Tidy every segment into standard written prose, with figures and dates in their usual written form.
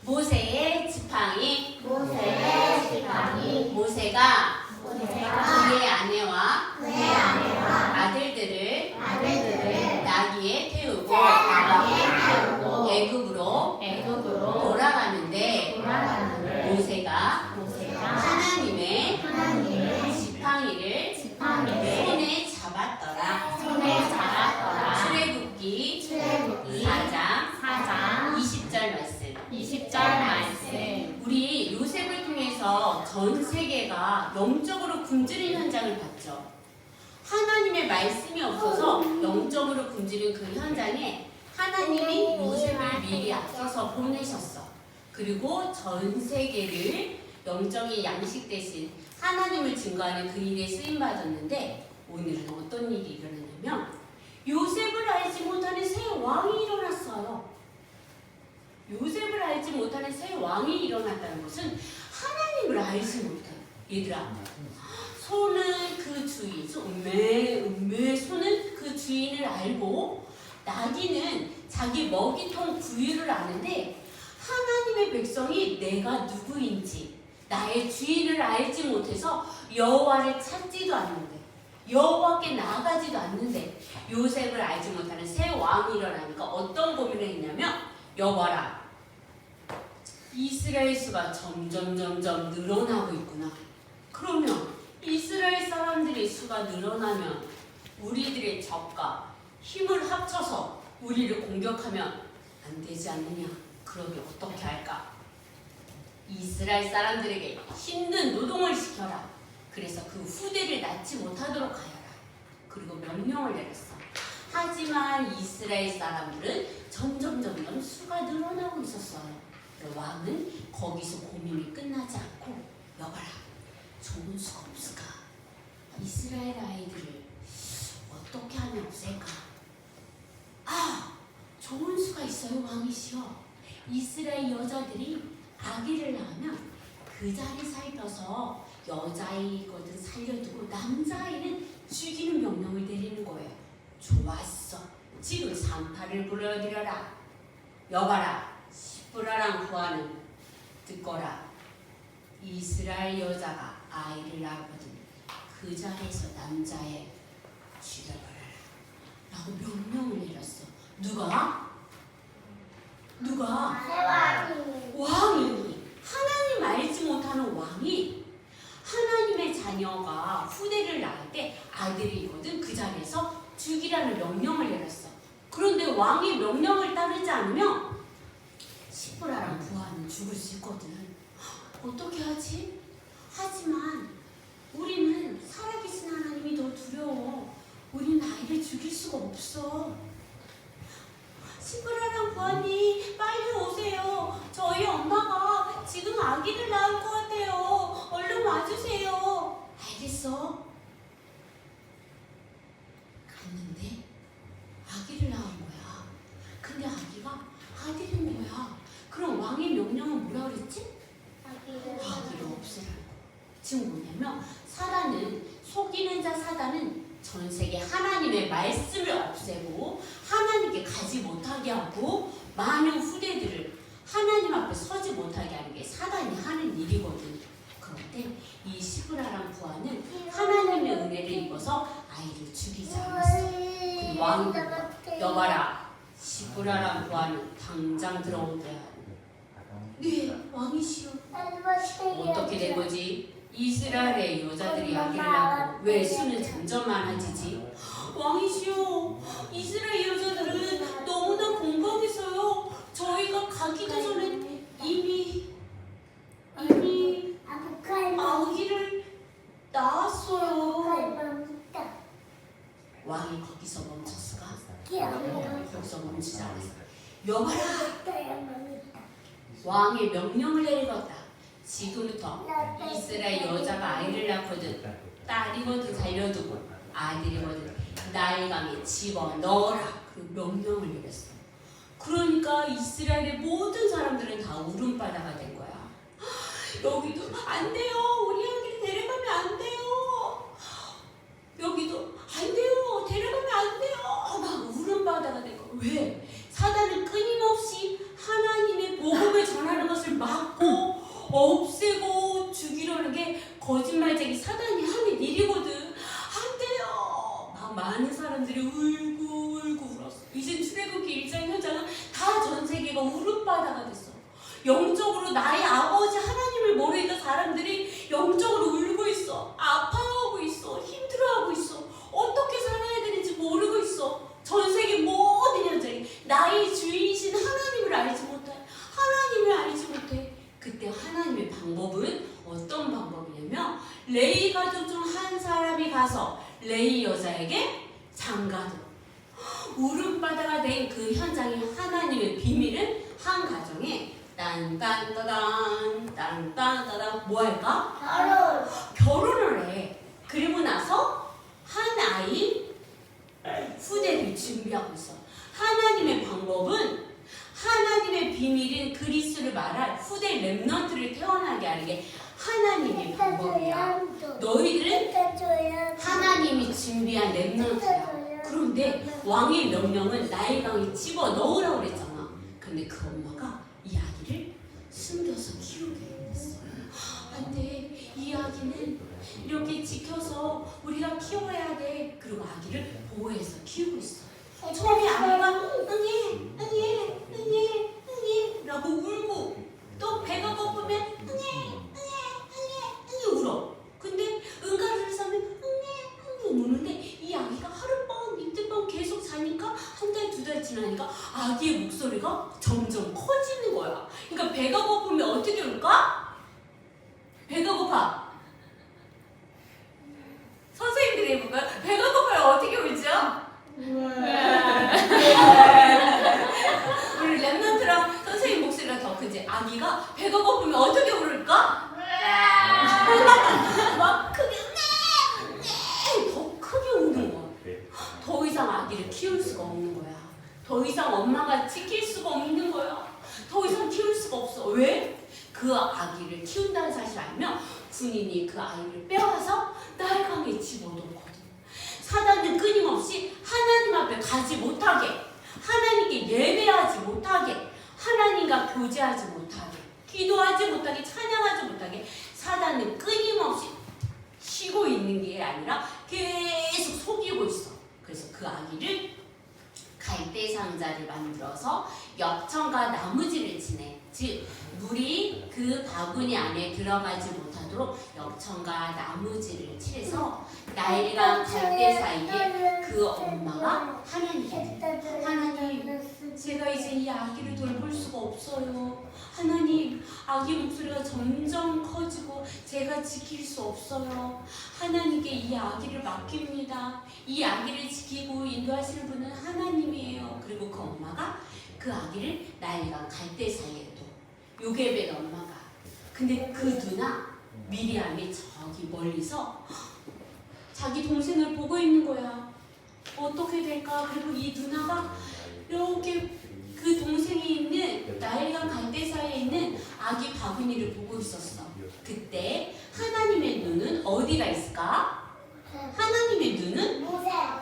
모세의 지팡이. 모세의 지팡이. 모세가 그의 아내와 아들들을 나귀에 태우고 애굽으로 돌아가는데 모세가 하나님의 지팡이를 손에 잡았더라. 출애굽기 4장 20절 말씀. 우리 요셉을 통해서 전 세계가 영적으로 굶주린 현장을 봤죠. 하나님의 말씀이 없어서 영적으로 굶주린 그 현장에 하나님이 요셉을 미리 앞서서 보내셨어. 그리고 전 세계를 영적인 양식 대신 하나님을 증거하는 그 일에 쓰임받았는데, 오늘은 어떤 일이 일어나냐면 요셉을 알지 못하는 새 왕이 일어났어요. 요셉을 알지 못하는 새 왕이 일어났다는 것은 하나님을 알지 못해요. 얘들아, 소는 그 주인, 소는 그 주인을 알고 나귀는 자기 먹이통 부위를 아는데, 하나님의 백성이 내가 누구인지 나의 주인을 알지 못해서 여호와를 찾지도 않는데, 여호와께 나아가지도 않는데, 요셉을 알지 못하는 새 왕이 일어나니까 어떤 고민을 했냐면, 여봐라, 이스라엘 수가 점점 늘어나고 있구나. 그러면 이스라엘 사람들의 수가 늘어나면 우리들의 적과 힘을 합쳐서 우리를 공격하면 안 되지 않느냐. 그러면 어떻게 할까? 이스라엘 사람들에게 힘든 노동을 시켜라. 그래서 그 후대를 낳지 못하도록 하여라. 그리고 명령을 내렸어. 하지만 이스라엘 사람들은 점점 수가 늘어나고 있었어요. 왕은 거기서 고민이 끝나지 않고, 여봐라, 좋은 수가 없을까? 이스라엘 아이들을 어떻게 하면 없앨까? 좋은 수가 있어요, 왕이시여. 이스라엘 여자들이 아기를 낳으면 그 자리 살펴서 여자아이거든 살려두고 남자아이는 죽이는 명령을 내리는 거예요. 좋았어. 지금 산파를 불러들여라. 여봐라, 시브라랑 구하는 듣거라. 이스라엘 여자가 아이를 낳거든 그 자리에서 남자애 죽여버려라 라고 명령을 내렸어. 누가? 왕이. 하나님 알지 못하는 왕이 하나님의 자녀가 후대를 낳을 때 아들이거든 그 자리에서 죽이라는 명령을 내렸어. 그런데 왕이 명령을 따르지 않으면 시브라랑 부하는 죽을 수 있거든. 어떻게 하지? 하지만 우리는 살아계신 하나님이 더 두려워. 우리는 아이를 죽일 수가 없어. 시브라랑 부하님, 빨리 오세요. 저희 엄마가 지금 아기를 낳을 것 같아요. 얼른 와주세요. 알겠어. 갔는데 아기를 낳은 거야. 근데 아기가 아들인 거야. 그럼 왕의 명령은 뭐라 그랬지? 아기를 없애라고. 지금 뭐냐면 속이는 자 사단은 전 세계 하나님의 말씀을 없애고 하나님께 가지 못하게 하고 많은 후대들을 하나님 앞에 서지 못하게 하는 게 사단이 하는 일이거든. 그런데 이 시브라랑 부하는 하나님의 은혜를 입어서 아이를 죽이지 않았어. 그 왕이 여봐라, 시브라랑 부하는 당장 들어오게. 네, 왕이시여. 어떻게 된 거지? 이스라엘의 여자들이 아기를 낳고 왜 수는 점점 많아지지? 왕이시여, 이스라엘 여자들은 너무나 건강해서요. 저희가 가기도 전에 이미 아기를 낳았어요. 왕이 거기서 멈췄을까? 거기서 멈추지 않았어. 여봐라, 왕의 명령을 내리겠다. 지금부터 이스라엘 여자가 아이를 낳거든 딸이거든 살려두고 아들이거든 나일강에 집어넣어라. 그 명령을 내렸어. 그러니까 이스라엘의 모든 사람들은 다 울음바다가 된 거야. 여기도 안 돼요. 우리 아기를 데려가면 안 돼요. 여기도 안 돼요. 데려가면 안 돼요. 막 울음바다가 된 거야. 왜? 사단은 끊임없이 하나님의 복음을 전하는 것을 영적으로 나의 아버지 하나님을 모르니까 사람들이 영적으로 울고 있어. 아파하고 있어. 힘들어하고 있어. 어떻게 살아야 되는지 모르고 있어. 전 세계 모든 현장이 나의 주인이신 하나님을 알지 못해. 하나님을 알지 못해. 그때 하나님의 방법은 어떤 방법이냐면 레위 가족 중 한 사람이 가서 레위 여자에게 장가도 울음바다가 된 그 현장의 하나님의 비밀은 한 가정에 딴딴따단 딴딴따단 뭐 할까? 결혼을 해. 그리고 나서 한 아이 후대를 준비하고 있어. 하나님의 방법은 하나님의 비밀인 그리스도를 말할 후대 렘넌트를 태어나게 하는 게 하나님의 방법이야. 너희들은 하나님이 준비한 렘넌트야. 그런데 왕의 명령은 나일강에 집어 넣으라고 그랬잖아. 근데 그 엄마가 이 아기를 숨겨서 키우게 했어. 안돼, 이 아기는 이렇게 지켜서 우리가 키워야 돼. 그리고 아기를 보호해서 키우고 있어. 처음에 아기가 응애 라고 울고 또 배가 고프면 응애 울어. 근데 응가를 사면 응애 우는데 이 아기가 하룻밤 이틀밤 계속 자니까 한 달 두 달 지나니까 아기의 목소리가 점점 커지는 거야. 그러니까 배가 고프면 어떻게 울까? 배가 고파. 선생님들이 해볼까요? 배가 고파요. 어떻게 울죠? 우리 랩런트랑 선생님 목소리가 더 크지? 아기가 배가 고프면 어떻게 울을까? 막 크게 더 크게 우는 거야. 더 이상 아기를 키울 수가 없는 거야. 더 이상 엄마가 지킬 수가 없는 거야. 더 이상 키울 수가 없어. 왜? 그 아기를 키운다는 사실을 알면 군인이 그 아이를 빼와서 나일강에 집어넣거든. 사단은 끊임없이 하나님 앞에 가지 못하게, 하나님께 예배하지 못하게, 하나님과 교제하지 못하게, 기도하지 못하게, 찬양하지 못하게 사단은 끊임없이 쉬고 있는 게 아니라 계속 속이고 있어. 그래서 그 아기를 갈대 상자를 만들어서 엽청과 나무지를 지내. 즉 물이 그 바구니 안에 들어가지 못하도록 엽청과 나무지를 칠해서 나일과 갈대 사이에 그 엄마가 하나님께 하나님, 제가 이제 이 아기를 돌볼 수가 없어요. 하나님, 아기 목소리가 점점 커지고 제가 지킬 수 없어요. 하나님께 이 아기를 맡깁니다. 이 아기를 지키고 인도하시는 분은 하나님이에요. 그리고 그 엄마가 그 아기를 나일과 갈대 사이에 둬. 요게벳 엄마가. 근데 그 누나 미리암이 저기 멀리서 자기 동생을 보고 있는 거야. 어떻게 될까? 그리고 이 누나가 이렇게 그 동생이 있는 나일강 갈대 사이에 있는 아기 바구니를 보고 있었어. 그때 하나님의 눈은 어디가 있을까? 하나님의 눈은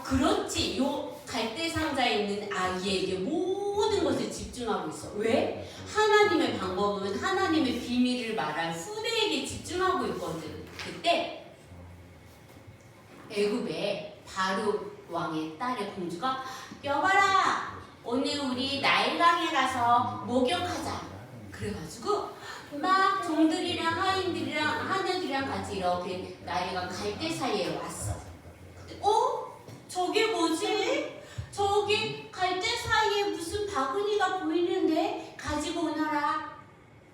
그렇지, 요 갈대 상자에 있는 아기에게 모든 것을 집중하고 있어. 왜? 하나님의 방법은 하나님의 비밀을 말할 후대에게 집중하고 있거든. 그때 애굽에 바로 왕의 딸의 공주가 여봐라, 오늘 우리 나일강에 가서 목욕하자. 그래가지고 막 종들이랑 하인들이랑 하녀들이랑 같이 이렇게 나일강 갈대 사이에 왔어. 근데 저게 뭐지? 저기 갈대 사이에 무슨 바구니가 보이는데 가지고 오너라.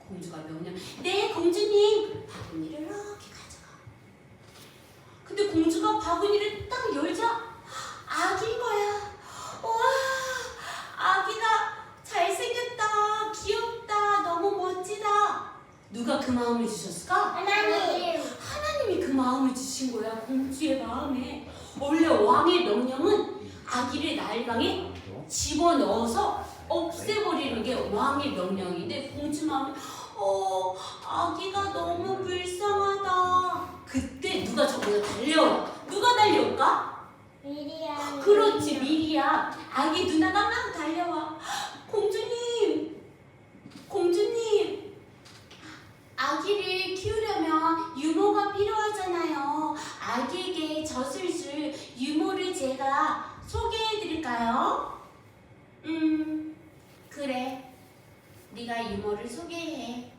공주가 명령. 네, 공주님. 바구니를 이렇게 가져가. 근데 공주가 바구니를 딱 열자 아기인 거야. 와, 아기가 잘생겼다, 귀엽다, 너무 멋지다. 누가 그 마음을 주셨을까? 하나님이 그 마음을 주신 거야. 공주의 마음에. 원래 왕의 명령은 아기를 나일강에 집어넣어서 없애버리는 게 왕의 명령인데 공주 마음에 아기가 너무 불쌍하다. 그때 누가 저보다 달려와. 누가 달려올까? 미리암. 그렇지, 미리암. 아기 누나가 막 달려와. 공주님, 아기를 키우려면 유모가 필요하잖아요. 아기에게 젖을 줄 유모를 제가 소개해드릴까요? 그래. 네가 유모를 소개해.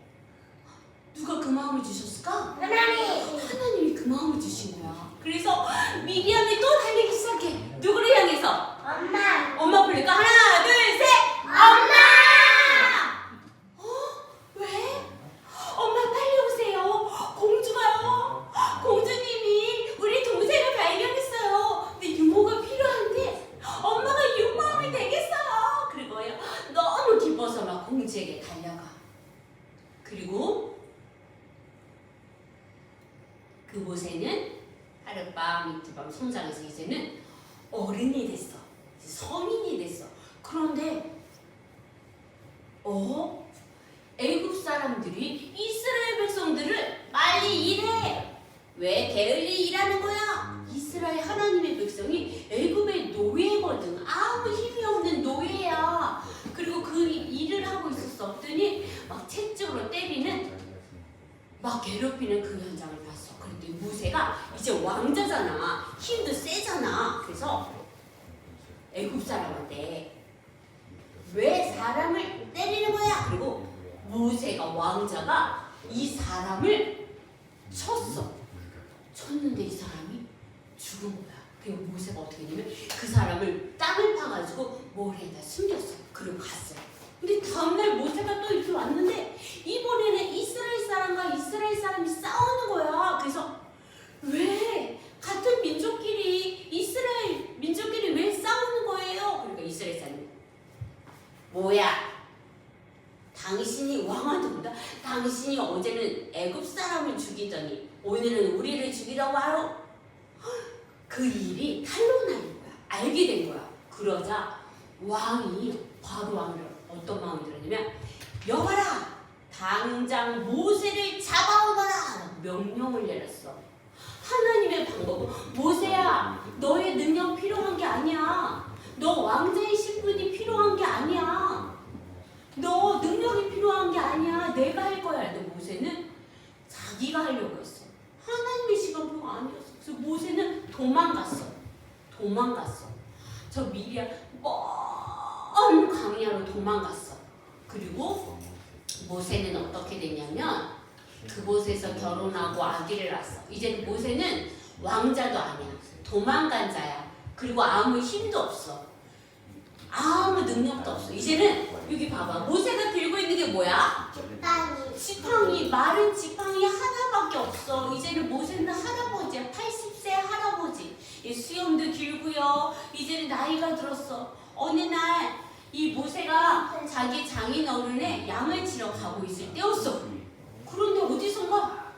누가 그 마음을 주셨을까? 하나님. 하나님이 그 마음을 주신 거야. 그래서 미리암이 또 달리기 시작해. 누구를 향해서? 엄마. 엄마 부를까? 하나, 둘, 셋! 엄마. 왜? 엄마 빨리 오세요. 공주가요. 공주님이 우리 동생을 발견했어요. 근데 유모가 필요한데 엄마가 유모함이 되겠어요. 그리고요 너무 기뻐서 막 공주에게 달려가. 그리고 그 모세는 하룻밤 이틀밤 성장해서 이제는 어른이 됐어. 이제 성인이 됐어. 그런데 애굽 사람들이 이스라엘 백성들을 빨리 일해. 왜 게을리 일하는 거야? 이스라엘 하나님의 백성이 애굽의 노예거든. 아무 힘이 없는 노예야. 그리고 그 일을 하고 있었더니 막 채찍으로 때리는 막 괴롭히는 그 현장을 봤어. 그런데 모세가 이제 왕자잖아. 힘도 세잖아. 그래서 애굽 사람한테 왜 사람을 때리는 거야? 그리고 모세가 왕자가 이 사람을 쳤어. 쳤는데 이 사람이 죽은 거야. 그리고 모세가 어떻게 했냐면 그 사람을 땅을 파가지고 모래에다 숨겼어. 그리고 갔어요. 근데 다음날 모세가 또 이렇게 왔는데 이번에는 이스라엘 사람과 이스라엘 사람이 싸우는 거야. 그래서 왜 같은 민족끼리 이스라엘 민족끼리 왜 싸우는 거예요? 그러니까 이스라엘 사람이 뭐야? 당신이 왕한테 보다 당신이 어제는 애굽 사람을 죽이더니 오늘은 우리를 죽이려고 와요. 그 일이 탄로나는 거야. 알게 된 거야. 그러자 왕이 바로 왕을 어떤 마음이 들었냐면 여봐라 당장 모세를 잡아오너라 명령을 내렸어. 하나님의 방법은 모세야 너의 능력 필요한 게 아니야. 너 왕자의 신분이 필요한 게 아니야. 너 능력이 필요한 게 아니야. 내가 할 거야. 근데 모세는 자기가 하려고 했어. 하나님의 시간표가 아니었어. 그래서 모세는 도망갔어. 저 미리암 먼 광야로 도망갔어. 그리고 모세는 어떻게 됐냐면 그곳에서 결혼하고 아기를 낳았어. 이제는 모세는 왕자도 아니야. 도망간 자야. 그리고 아무 힘도 없어. 아무 능력도 없어. 이제는 여기 봐봐. 모세가 들고 있는 게 뭐야? 지팡이. 마른 지팡이 하나밖에 없어. 이제는 모세는 할아버지야. 80세 할아버지. 수염도 길고요. 이제는 나이가 들었어. 어느 날 이 모세가 자기 장인 어른의 양을 치러 가고 있을 때였어. 그런데 어디선가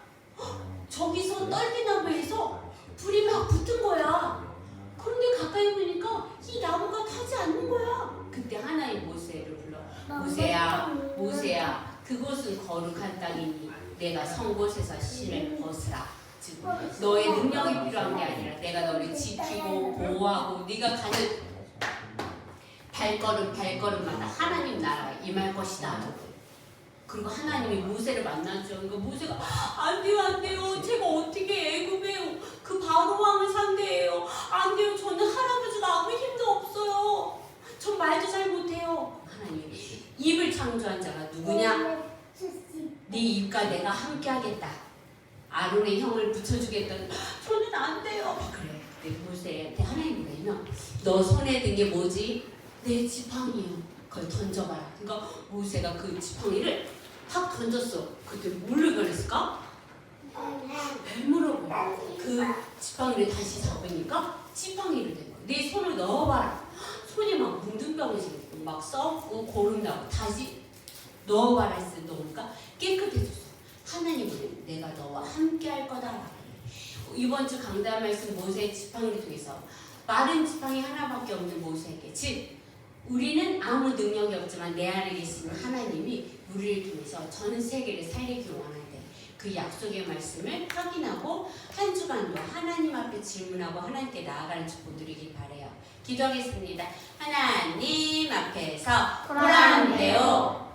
저기서 떨기나무에서 불이 막 붙은 거야. 그런데 가까이 보니까 이 나무가 타지 않는 거야. 그때 하나님 모세를 불러. 모세야 그곳은 거룩한 땅이니 내가 선 곳에서 신을 벗으라. 즉 너의 능력이 필요한 게 아니라 내가 너를 지키고 보호하고 네가 가는 발걸음마다 하나님 나라가 임할 것이다. 그리고 하나님이 모세를 만나죠. 그러니까 모세가 안 돼요. 제가 어떻게 애굽의 그 바로 왕을 상대해요. 안 돼요. 저는 할아버지가 아무 힘도 없어요. 전 말도 잘 못해요. 하나님 입을 창조한 자가 누구냐? 네 입과 내가 함께 하겠다. 아론의 형을 붙여주겠다는 저는 안 돼요. 그래. 그때 모세한테 하나님이 뭐냐면 너 손에 든 게 뭐지? 내 지팡이요. 그걸 던져봐라. 그러니까 모세가 그 지팡이를 탁 던졌어. 그때 뭘로 변했을까? 뱀으로 변해. 그 지팡이를 다시 잡으니까 지팡이를 된 거야. 내 손을 넣어봐라. 손이 막 뭉둥병이 생기고 막 썩고 고른다고 다시 넣어봐라 했을 때 넣으니까 깨끗해졌어. 하나님은 내가 너와 함께 할 거다. 이번 주 강단 말씀 모세의 지팡이를 통해서 마른 지팡이 하나밖에 없는 모세에게 즉 우리는 아무 능력이 없지만 내 안에 계시는 하나님이 우리를 통해서 전 세계를 살리기 원할 때 그 약속의 말씀을 확인하고 한 주간도 하나님 앞에 질문하고 하나님께 나아가는 축복 누리길 바라요. 기도하겠습니다. 하나님 앞에서 호랑대요.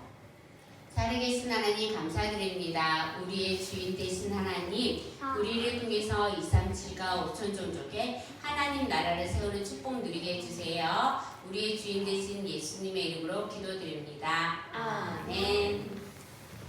살아계신 하나님 감사드립니다. 우리의 주인 되신 하나님 우리를 통해서 237가 5천 종족의 하나님 나라를 세우는 축복 누리게 해주세요. 우리의 주인 되신 예수님의 이름으로 기도드립니다. 아멘. 아멘.